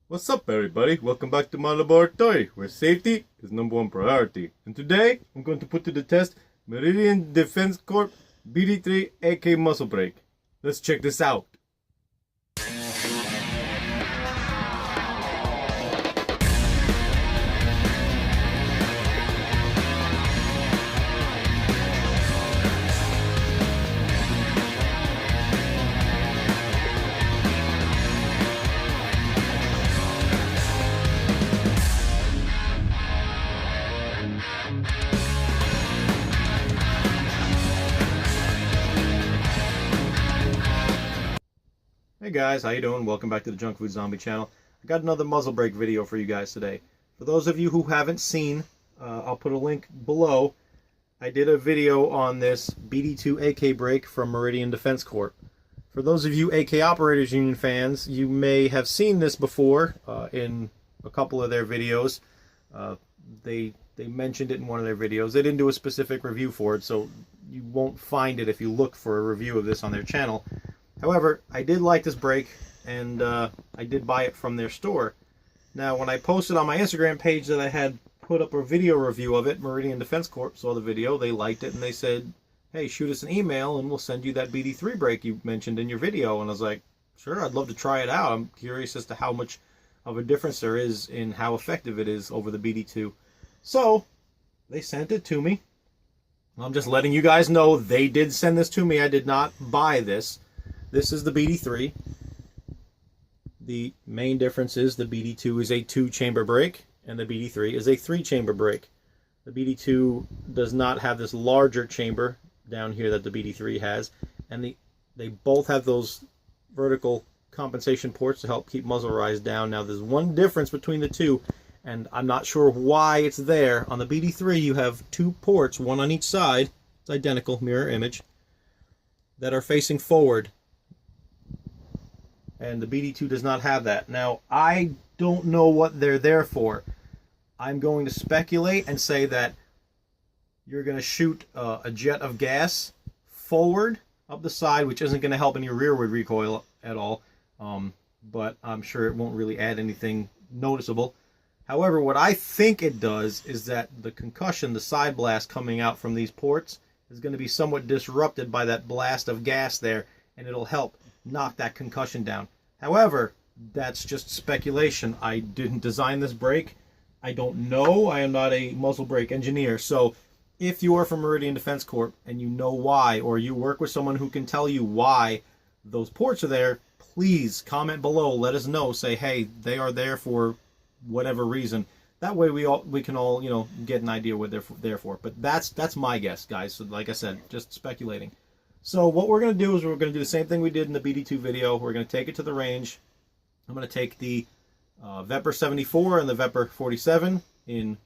What's up, everybody? Welcome back to my laboratory, where safety is #1 priority. And today, I'm going to put to the test Meridian Defense Corp BD3-AKD muzzle brake. Let's check this out. Hey guys, how you doing? Welcome back to the Junk Food Zombie channel. I got another muzzle brake video for you guys today. For those of you who haven't seen, I'll put a link below. I did a video on this BD2-AKD brake from Meridian Defense Corp. For those of you AK Operators Union fans, you may have seen this before in a couple of their videos. They mentioned it in one of their videos. They didn't do a specific review for it, so you won't find it if you look for a review of this on their channel. However, I did like this brake, and I did buy it from their store. Now, when I posted on my Instagram page that I had put up a video review of it, Meridian Defense Corp saw the video, they liked it, and they said, hey, shoot us an email, and we'll send you that BD3 brake you mentioned in your video. And I was like, sure, I'd love to try it out. I'm curious as to how much of a difference there is in how effective it is over the BD2. So, they sent it to me. I'm just letting you guys know they did send this to me. I did not buy this. This is the BD3. The main difference is the BD2 is a 2-chamber brake, and the BD3 is a 3-chamber brake. The BD2 does not have this larger chamber down here that the BD3 has, and they both have those vertical compensation ports to help keep muzzle rise down. Now, there's one difference between the two, and I'm not sure why it's there. On the BD3, you have 2 ports, one on each side. It's identical, mirror image, that are facing forward. And the BD2 does not have that. Now, I don't know what they're there for. I'm going to speculate and say that you're going to shoot a jet of gas forward up the side, which isn't going to help any rearward recoil at all. But I'm sure it won't really add anything noticeable. However, what I think it does is that the concussion, the side blast coming out from these ports, is going to be somewhat disrupted by that blast of gas there, and it'll help knock that concussion down. However, that's just speculation. I didn't design this brake. I don't know. I am not a muzzle brake engineer. So if you are from Meridian Defense Corp and you know why, or you work with someone who can tell you why those ports are there, please comment below. Let us know. Say, hey, they are there for whatever reason. That way we can all, you know, get an idea what they're there for. But that's my guess, guys. So like I said, just speculating. So what we're going to do is we're going to do the same thing we did in the BD2 video. We're going to take it to the range. I'm going to take the Vepr 74 and the Vepr 47 in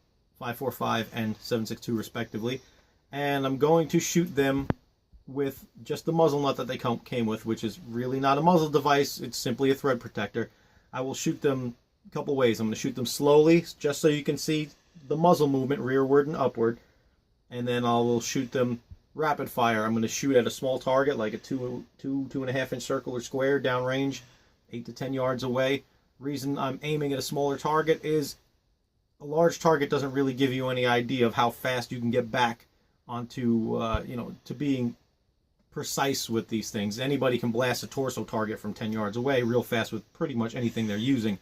5.45 and 7.62 respectively. And I'm going to shoot them with just the muzzle nut that they came with, which is really not a muzzle device. It's simply a thread protector. I will shoot them a couple ways. I'm going to shoot them slowly, just so you can see the muzzle movement rearward and upward. And then I will shoot them rapid fire. I'm going to shoot at a small target, like a 2.5 inch circle or square downrange, 8 to 10 yards away. Reason I'm aiming at a smaller target is a large target doesn't really give you any idea of how fast you can get back onto, you know, to being precise with these things. Anybody can blast a torso target from 10 yards away real fast with pretty much anything they're using.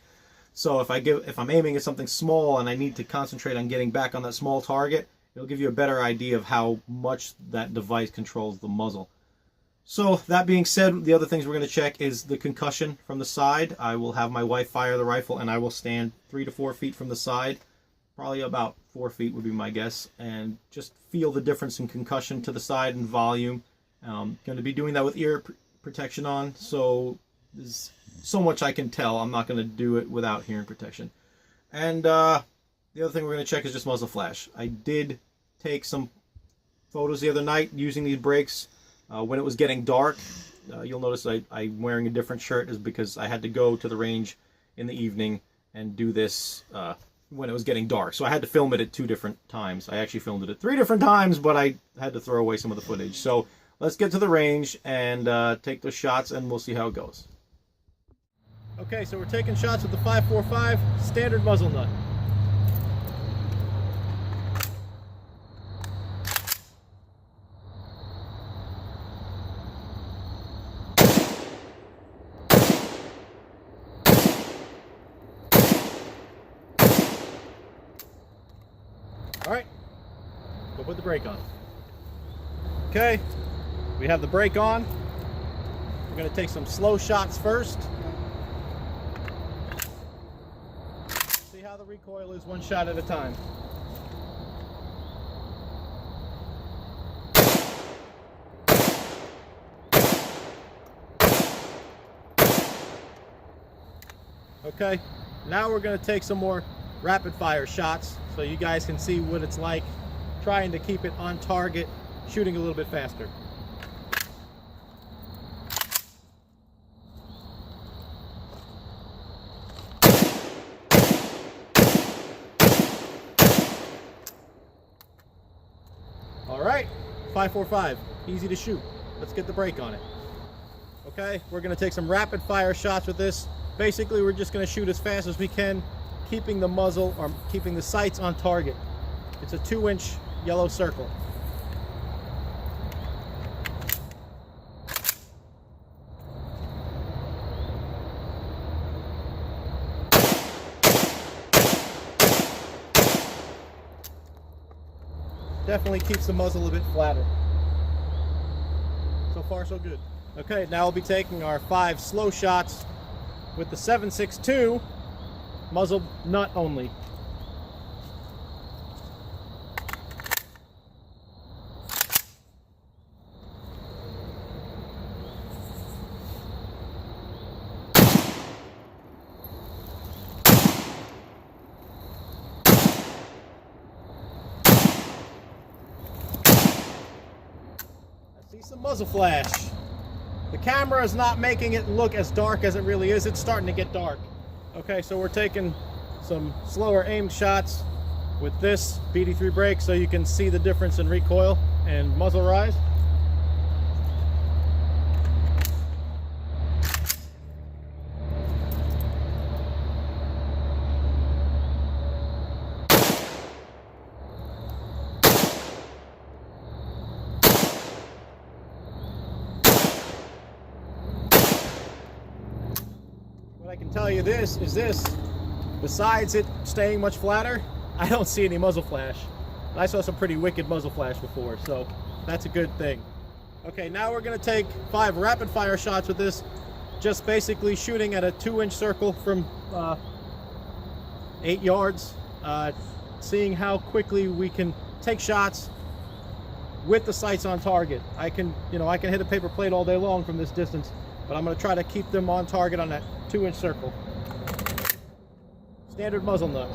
So if I'm aiming at something small and I need to concentrate on getting back on that small target, it'll give you a better idea of how much that device controls the muzzle. So that being said, the other things we're going to check is the concussion from the side. I will have my wife fire the rifle, and I will stand 3 to 4 feet from the side. Probably about 4 feet would be my guess. And just feel the difference in concussion to the side and volume. Going to be doing that with ear protection on, so there's so much I can tell. I'm not going to do it without hearing protection. And the other thing we're going to check is just muzzle flash. I did take some photos the other night using these brakes when it was getting dark. You'll notice I'm wearing a different shirt is because I had to go to the range in the evening and do this when it was getting dark. So I had to film it at 2 different times. I actually filmed it at 3 different times, but I had to throw away some of the footage. So let's get to the range and take those shots, and we'll see how it goes. Okay, so we're taking shots with the 5.45 standard muzzle nut. All right, go put the brake on. Okay, we have the brake on. We're going to take some slow shots first. See how the recoil is one shot at a time. Okay, now we're going to take some more rapid fire shots so you guys can see what it's like trying to keep it on target, shooting a little bit faster. All right, 5.45, easy to shoot. Let's get the brake on it. Okay, we're gonna take some rapid fire shots with this. Basically, we're just gonna shoot as fast as we can, keeping the muzzle or keeping the sights on target. It's a 2-inch yellow circle. Definitely keeps the muzzle a bit flatter. So far, so good. Okay, now we'll be taking our 5 slow shots with the 7.62 muzzle nut only. See some muzzle flash. The camera is not making it look as dark as it really is. It's starting to get dark. Okay, so we're taking some slower aimed shots with this BD3 brake so you can see the difference in recoil and muzzle rise. What I can tell you is this, besides it staying much flatter, I don't see any muzzle flash. I saw some pretty wicked muzzle flash before, so that's a good thing. Okay, now we're gonna take 5 rapid fire shots with this, just basically shooting at a 2-inch circle from 8 yards, seeing how quickly we can take shots with the sights on target. I can hit a paper plate all day long from this distance, but I'm going to try to keep them on target on that 2-inch circle. Standard muzzle nut.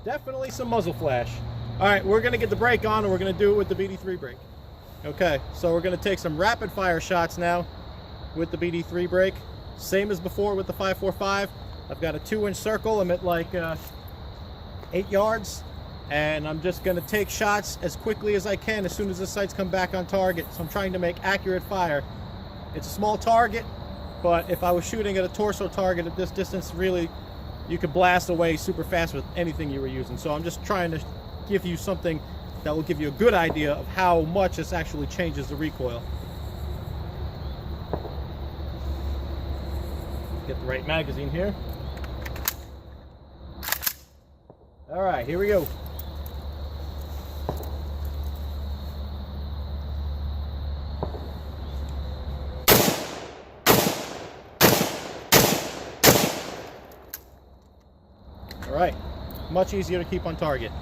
Definitely some muzzle flash. All right, we're going to get the brake on and we're going to do it with the BD3 brake. Okay, so we're going to take some rapid fire shots now with the BD3 brake. Same as before with the 5.45. I've got a 2-inch circle. I'm at like 8 yards. And I'm just going to take shots as quickly as I can as soon as the sights come back on target. So I'm trying to make accurate fire. It's a small target, but if I was shooting at a torso target at this distance, really, you could blast away super fast with anything you were using. So I'm just trying to give you something that will give you a good idea of how much this actually changes the recoil. Get the right magazine here. All right, here we go. All right, much easier to keep on target.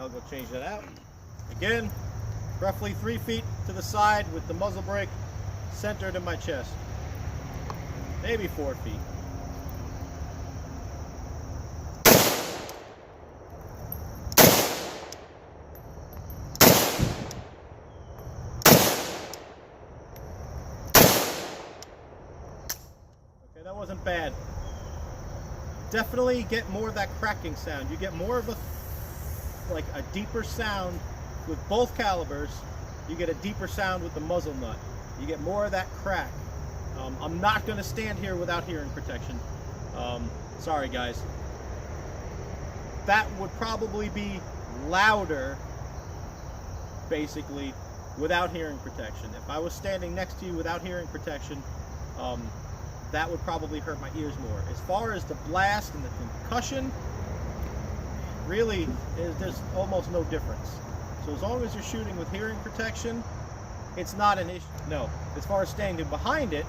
I'll go change that out. Again, roughly 3 feet to the side with the muzzle brake centered in my chest. Maybe 4 feet. Okay, that wasn't bad. Definitely get more of that cracking sound. You get more of a deeper sound with both calibers. You get a deeper sound with the muzzle nut. You get more of that crack. I'm not going to stand here without hearing protection. Sorry guys. That would probably be louder, basically, without hearing protection. If I was standing next to you without hearing protection, that would probably hurt my ears more. As far as the blast and the concussion, really, there's almost no difference. So as long as you're shooting with hearing protection, it's not an issue. No. As far as standing behind it,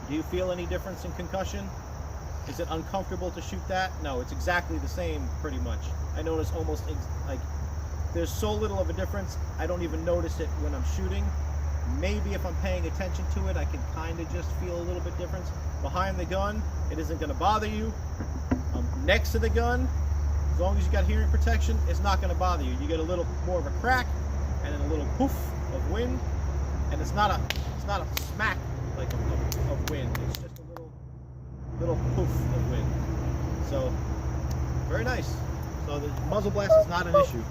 do you feel any difference in concussion? Is it uncomfortable to shoot that? No, it's exactly the same pretty much. I notice almost like there's so little of a difference, I don't even notice it when I'm shooting. Maybe if I'm paying attention to it, I can kind of just feel a little bit difference. Behind the gun, it isn't going to bother you. Next to the gun, as long as you got hearing protection, it's not going to bother you. You get a little more of a crack and then a little poof of wind, and it's not a smack like of wind. It's just a little poof of wind. So very nice. So the muzzle blast is not an issue.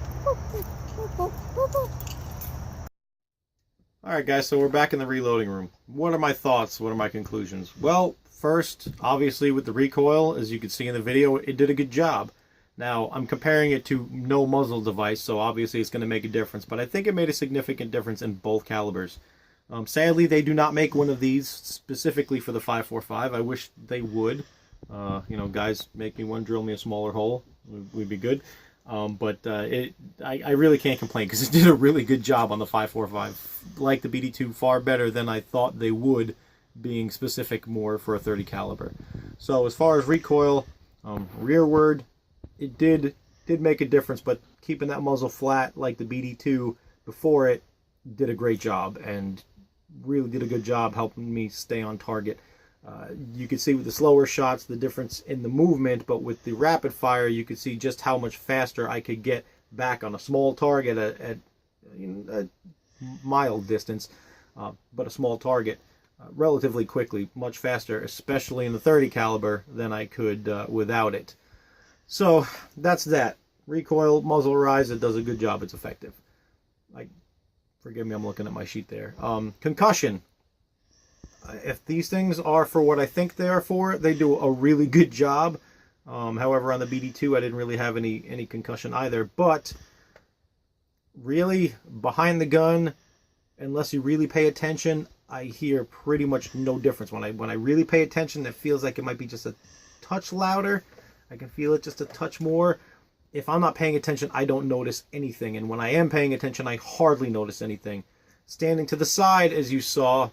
Alright guys, so we're back in the reloading room. What are my thoughts? What are my conclusions? Well, first, obviously with the recoil, as you can see in the video, it did a good job. Now, I'm comparing it to no muzzle device, so obviously it's going to make a difference, but I think it made a significant difference in both calibers. Sadly, they do not make one of these specifically for the 5.45. I wish they would. You know, guys, make me one, drill me a smaller hole. We'd be good. I really can't complain because it did a really good job on the 5.45. Like the BD2 far better than I thought they would, being specific more for a 30 caliber. So as far as recoil, rearward, it did make a difference, but keeping that muzzle flat like the BD2 before it did a great job and really did a good job helping me stay on target. You could see with the slower shots the difference in the movement, but with the rapid fire you could see just how much faster I could get back on a small target at a mild distance, but a small target relatively quickly, much faster, especially in the 30 caliber than I could without it. So that's that. Recoil, muzzle rise, it does a good job. It's effective. Forgive me, I'm looking at my sheet there. Concussion. If these things are for what I think they are for, they do a really good job. However, on the BD2, I didn't really have any concussion either. But really, behind the gun, unless you really pay attention, I hear pretty much no difference. When I really pay attention, it feels like it might be just a touch louder. I can feel it just a touch more. If I'm not paying attention, I don't notice anything. And when I am paying attention, I hardly notice anything. Standing to the side, as you saw,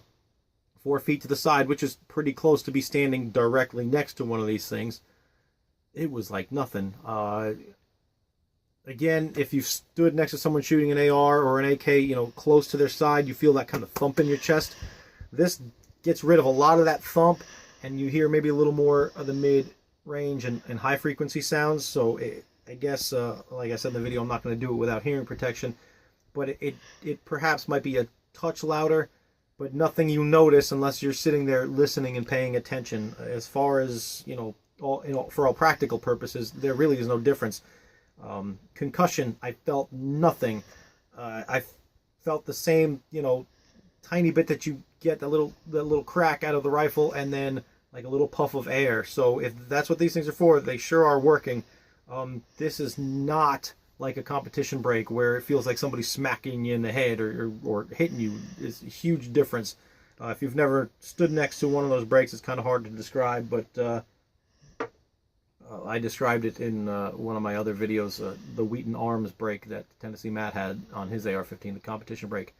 4 feet to the side, which is pretty close to be standing directly next to one of these things, it was like nothing. Again, if you stood next to someone shooting an AR or an AK, you know, close to their side, you feel that kind of thump in your chest. This gets rid of a lot of that thump, and you hear maybe a little more of the mid-range and high-frequency sounds. So I guess, like I said in the video, I'm not going to do it without hearing protection, but it perhaps might be a touch louder, but nothing you notice unless you're sitting there listening and paying attention. As far as, for all practical purposes, there really is no difference. Concussion, I felt nothing. I felt the same, tiny bit that you get, the little crack out of the rifle, and then like a little puff of air. So if that's what these things are for, they sure are working. This is not like a competition break where it feels like somebody's smacking you in the head or hitting you. It's a huge difference. If you've never stood next to one of those breaks, it's kind of hard to describe, but I described it in one of my other videos, the Wheaton Arms break that Tennessee Matt had on his AR-15, the competition break.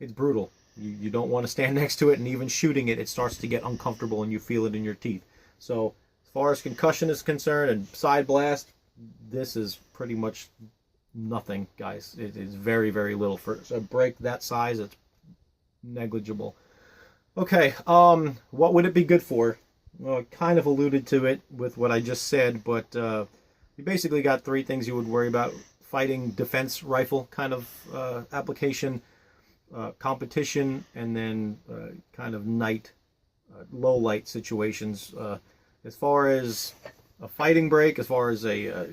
It's brutal. You don't want to stand next to it, and even shooting it, it starts to get uncomfortable and you feel it in your teeth. So as far as concussion is concerned and side blast, this is pretty much nothing, guys. It is very, very little. For a break that size, it's negligible. Okay, what would it be good for? Well, I kind of alluded to it with what I just said, but you basically got three things you would worry about. Fighting, defense rifle kind of application, competition, and then kind of night, low light situations. As far as a fighting break, as far as a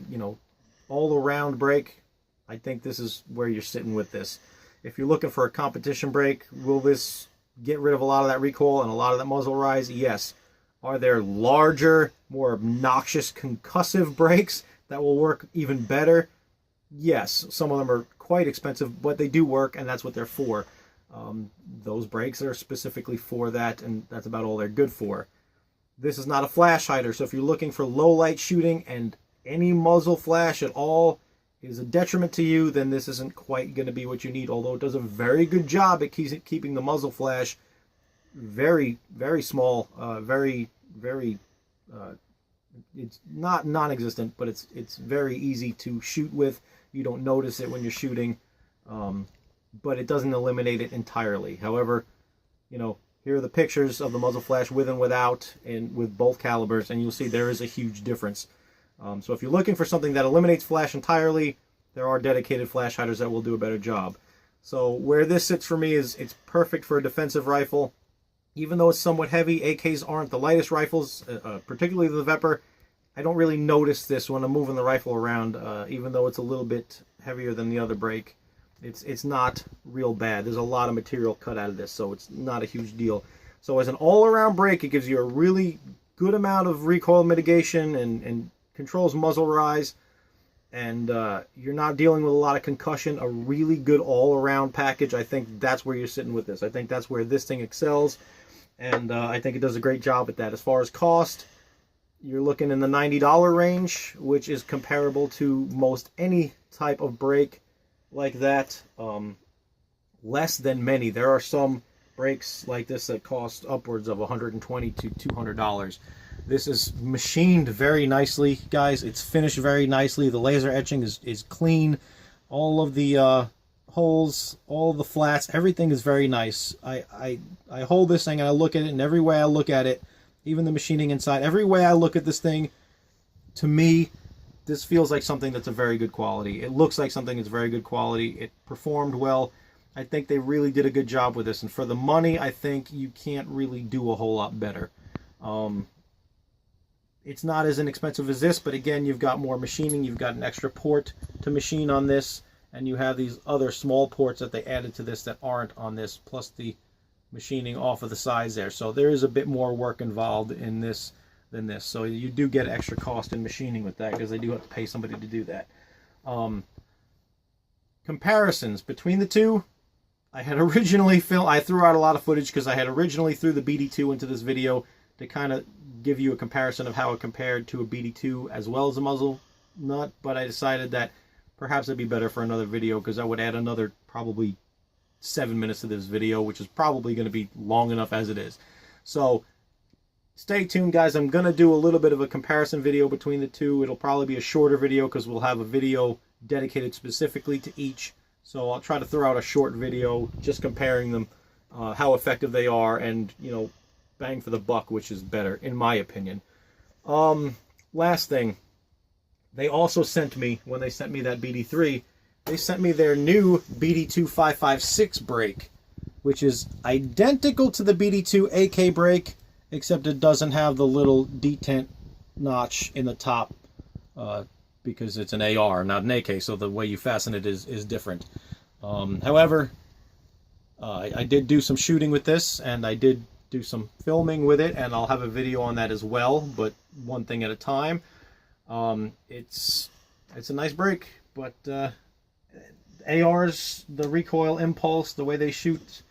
all around break, I think this is where you're sitting with this. If you're looking for a competition break, will this get rid of a lot of that recoil and a lot of that muzzle rise? Yes. Are there larger, more obnoxious concussive breaks that will work even better? Yes. Some of them are quite expensive, but they do work, and that's what they're for. Those breaks are specifically for that, and that's about all they're good for. This is not a flash hider, so if you're looking for low light shooting and any muzzle flash at all is a detriment to you, then this isn't quite going to be what you need, although it does a very good job at keeping the muzzle flash very, very small, it's not non-existent, but it's very easy to shoot with. You don't notice it when you're shooting, but it doesn't eliminate it entirely. However, here are the pictures of the muzzle flash with and without, and with both calibers, and you'll see there is a huge difference. So if you're looking for something that eliminates flash entirely, there are dedicated flash hiders that will do a better job. So where this sits for me is it's perfect for a defensive rifle. Even though it's somewhat heavy, AKs aren't the lightest rifles, particularly the Vepr. I don't really notice this when I'm moving the rifle around, even though it's a little bit heavier than the other break. It's not real bad. There's a lot of material cut out of this, so it's not a huge deal. So as an all-around break, it gives you a really good amount of recoil mitigation and controls muzzle rise, and you're not dealing with a lot of concussion. A really good all-around package. I think that's where you're sitting with this. I think that's where this thing excels, and I think it does a great job at that. As far as cost, you're looking in the $90 range, which is comparable to most any type of break like that. Less than many. There are some breaks like this that cost upwards of $120 to $200. This is machined very nicely, guys. It's finished very nicely. The laser etching is clean. All of the holes, all the flats, everything is very nice. I hold this thing and I look at it, and every way I look at it, even the machining inside, every way I look at this thing, to me, this feels like something that's a very good quality. It looks like something that's very good quality. It performed well. I think they really did a good job with this, and for the money, I think you can't really do a whole lot better. It's not as inexpensive as this, but again, you've got more machining. You've got an extra port to machine on this, and you have these other small ports that they added to this that aren't on this, plus the machining off of the sides there. So there is a bit more work involved in this than this. So you do get extra cost in machining with that, because they do have to pay somebody to do that. Comparisons between the two. I had originally I threw out a lot of footage because I had originally threw the BD2 into this video to kind of give you a comparison of how it compared to a BD2 as well as a muzzle nut, but I decided that perhaps it'd be better for another video, because I would add another probably 7 minutes to this video, which is probably going to be long enough as it is. So stay tuned, guys. I'm going to do a little bit of a comparison video between the two. It'll probably be a shorter video because we'll have a video dedicated specifically to each. So I'll try to throw out a short video just comparing them, how effective they are, and, bang for the buck, which is better, in my opinion. Last thing, they also sent me, when they sent me that BD3, they sent me their new BD2-556 brake, which is identical to the BD3-AK brake, except it doesn't have the little detent notch in the top, because it's an AR, not an AK, so the way you fasten it is different. However, I did do some shooting with this, and I did do some filming with it, and I'll have a video on that as well, but one thing at a time. It's a nice brake, but ARs, the recoil impulse, the way they shoot,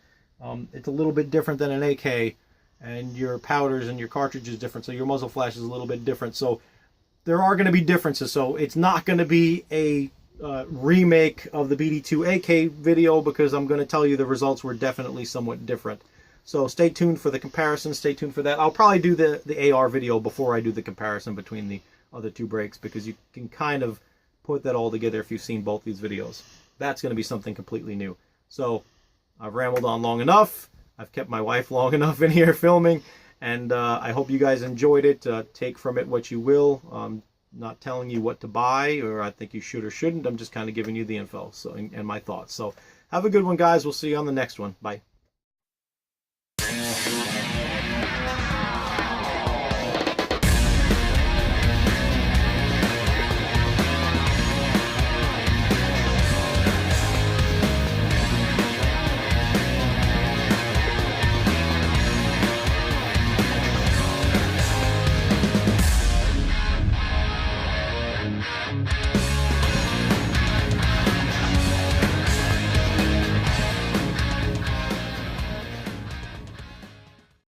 it's a little bit different than an AK, and your powders and your cartridge is different, so your muzzle flash is a little bit different. So there are going to be differences, so it's not going to be a remake of the BD3-AK video, because I'm going to tell you the results were definitely somewhat different. So stay tuned for the comparison, stay tuned for that. I'll probably do the AR video before I do the comparison between the other two brakes, because you can kind of put that all together if you've seen both these videos. That's going to be something completely new. So I've rambled on long enough. I've kept my wife long enough in here filming, and I hope you guys enjoyed it. Take from it what you will. I'm not telling you what to buy, or I think you should or shouldn't. I'm just kind of giving you the info and my thoughts. So have a good one, guys. We'll see you on the next one. Bye.